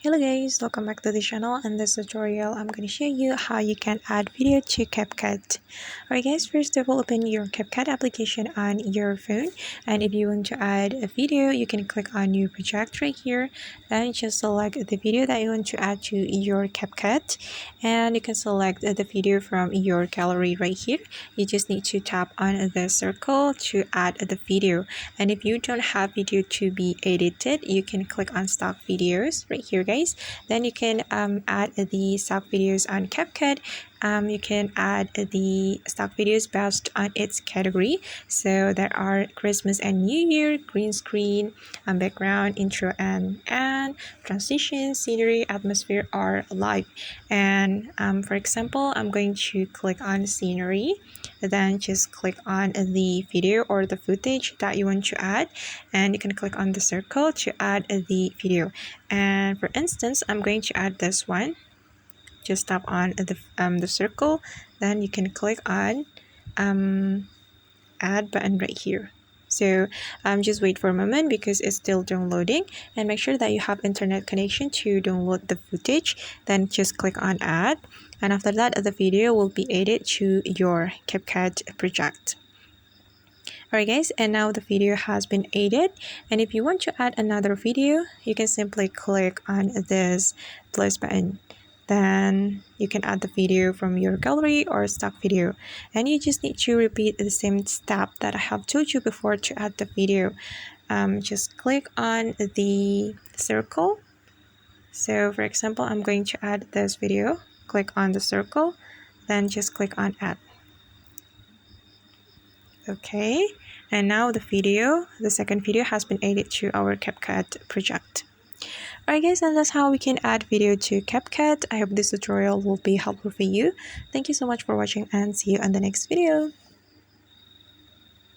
Hello guys, welcome back to the channel. In this tutorial I'm going to show you how you can add video to CapCut. Alright guys, first of all, open your CapCut application on your phone, and if you want to add a video you can click on new project right here. Then just select the video that you want to add to your CapCut, and you can select the video from your gallery right here. You just need to tap on the circle to add the video, and if you don't have video to be edited you can click on stock videos right here guys. Then you can add the stock videos on CapCut. You can add the stock videos based on its category. So there are Christmas and New Year, green screen, background, intro and transition, scenery, atmosphere, or live. And for example, I'm going to click on scenery. Then just click on the video or the footage that you want to add, and you can click on the circle to add the video. And for instance, I'm going to add this one. Just tap on the circle, then you can click on add button right here. So just wait for a moment because it's still downloading, and make sure that you have internet connection to download the footage. Then just click on add, and after that the video will be added to your CapCut project. Alright guys, and now the video has been added, and if you want to add another video you can simply click on this plus button. Then you can add the video from your gallery or stock video, and you just need to repeat the same step that I have told you before to add the video. Just click on the circle. So for example, I'm going to add this video. Click on the circle, then just click on add. Okay, and now the second video has been added to our CapCut project. Alright guys, and that's how we can add video to CapCut. I hope this tutorial will be helpful for you. Thank you so much for watching, and see you on the next video.